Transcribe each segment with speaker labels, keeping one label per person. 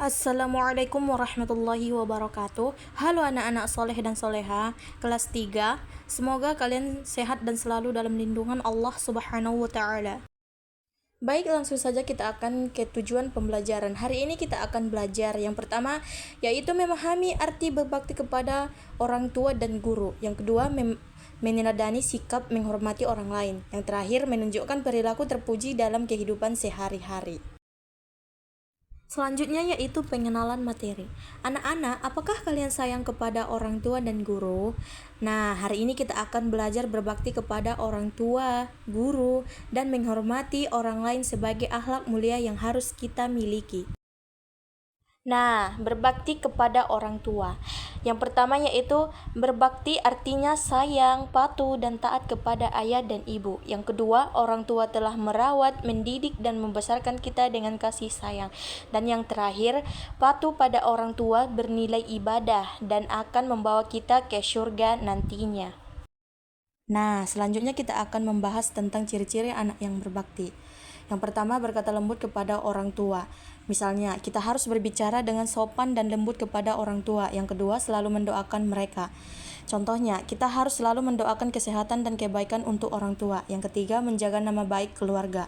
Speaker 1: Assalamualaikum warahmatullahi wabarakatuh. Halo anak-anak soleh dan soleha kelas 3. Semoga kalian sehat dan selalu dalam lindungan Allah subhanahu wa ta'ala. Baik, langsung saja kita akan ke tujuan pembelajaran. Hari ini kita akan belajar yang pertama yaitu memahami arti berbakti kepada orang tua dan guru. Yang kedua meneladani sikap menghormati orang lain. Yang terakhir menunjukkan perilaku terpuji dalam kehidupan sehari-hari. Selanjutnya yaitu pengenalan materi. Anak-anak, apakah kalian sayang kepada orang tua dan guru? Nah, hari ini kita akan belajar berbakti kepada orang tua, guru, dan menghormati orang lain sebagai akhlak mulia yang harus kita miliki. Nah, berbakti kepada orang tua. Yang pertama yaitu berbakti artinya sayang, patuh, dan taat kepada ayah dan ibu. Yang kedua, orang tua telah merawat, mendidik, dan membesarkan kita dengan kasih sayang. Dan yang terakhir, patuh pada orang tua bernilai ibadah dan akan membawa kita ke surga nantinya. Nah, selanjutnya kita akan membahas tentang ciri-ciri anak yang berbakti. Yang pertama, berkata lembut kepada orang tua. Misalnya, kita harus berbicara dengan sopan dan lembut kepada orang tua. Yang kedua, selalu mendoakan mereka. Contohnya, kita harus selalu mendoakan kesehatan dan kebaikan untuk orang tua. Yang ketiga, menjaga nama baik keluarga,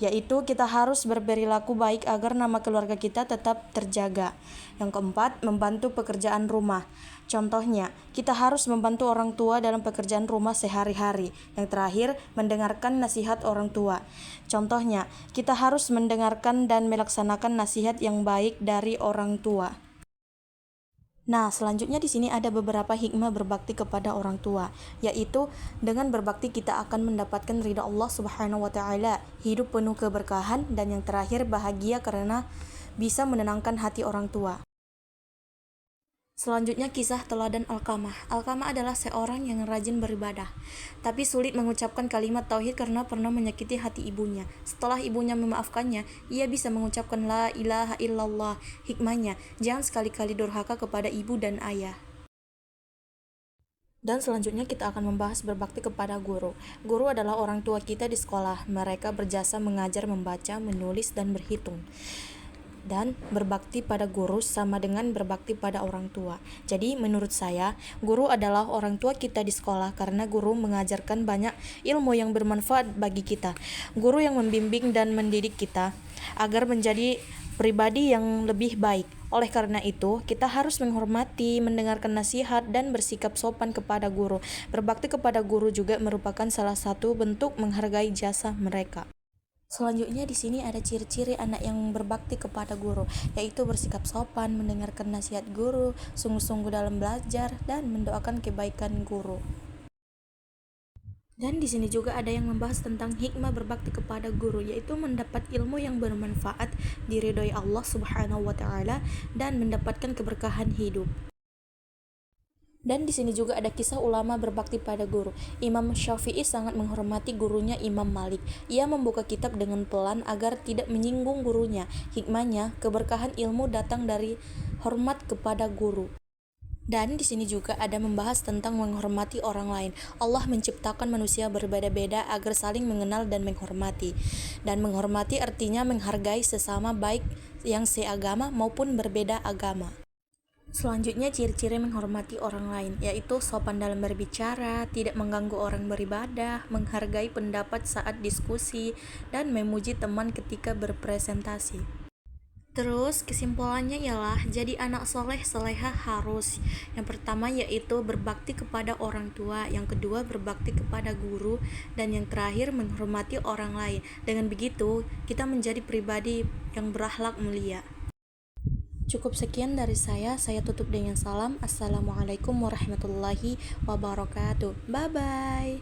Speaker 1: yaitu kita harus berperilaku baik agar nama keluarga kita tetap terjaga. Yang keempat, membantu pekerjaan rumah. Contohnya, kita harus membantu orang tua dalam pekerjaan rumah sehari-hari. Yang terakhir, mendengarkan nasihat orang tua. Contohnya, kita harus mendengarkan dan melaksanakan nasihat yang baik dari orang tua. Nah, selanjutnya di sini ada beberapa hikmah berbakti kepada orang tua, yaitu dengan berbakti kita akan mendapatkan ridha Allah Subhanahu wa taala, hidup penuh keberkahan, dan yang terakhir bahagia karena bisa menenangkan hati orang tua. Selanjutnya kisah teladan Alqamah. Alqamah adalah seorang yang rajin beribadah, tapi sulit mengucapkan kalimat tauhid karena pernah menyakiti hati ibunya. Setelah ibunya memaafkannya, ia bisa mengucapkan la ilaha illallah. Hikmahnya, jangan sekali-kali durhaka kepada ibu dan ayah. Dan selanjutnya kita akan membahas berbakti kepada guru. Guru adalah orang tua kita di sekolah. Mereka berjasa mengajar membaca, menulis, dan berhitung. Dan berbakti pada guru sama dengan berbakti pada orang tua. Jadi menurut saya, guru adalah orang tua kita di sekolah karena guru mengajarkan banyak ilmu yang bermanfaat bagi kita. Guru yang membimbing dan mendidik kita agar menjadi pribadi yang lebih baik. Oleh karena itu, kita harus menghormati, mendengarkan nasihat, dan bersikap sopan kepada guru. Berbakti kepada guru juga merupakan salah satu bentuk menghargai jasa mereka. Selanjutnya di sini ada ciri-ciri anak yang berbakti kepada guru, yaitu bersikap sopan, mendengarkan nasihat guru, sungguh-sungguh dalam belajar, dan mendoakan kebaikan guru. Dan di sini juga ada yang membahas tentang hikmah berbakti kepada guru, yaitu mendapat ilmu yang bermanfaat, diridhoi Allah Subhanahu wa taala, dan mendapatkan keberkahan hidup. Dan di sini juga ada kisah ulama berbakti pada guru. Imam Syafi'i sangat menghormati gurunya Imam Malik. Ia membuka kitab dengan pelan agar tidak menyinggung gurunya. Hikmahnya, keberkahan ilmu datang dari hormat kepada guru. Dan di sini juga ada membahas tentang menghormati orang lain. Allah menciptakan manusia berbeda-beda agar saling mengenal dan menghormati. Dan menghormati artinya menghargai sesama baik yang seagama maupun berbeda agama. Selanjutnya ciri-ciri menghormati orang lain, yaitu sopan dalam berbicara, tidak mengganggu orang beribadah, menghargai pendapat saat diskusi, dan memuji teman ketika berpresentasi. Terus kesimpulannya ialah jadi anak soleh soleha harus. Yang pertama yaitu berbakti kepada orang tua, yang kedua berbakti kepada guru, dan yang terakhir menghormati orang lain. Dengan begitu kita menjadi pribadi yang berakhlak mulia. Cukup sekian dari saya tutup dengan salam. Assalamualaikum warahmatullahi wabarakatuh. Bye bye.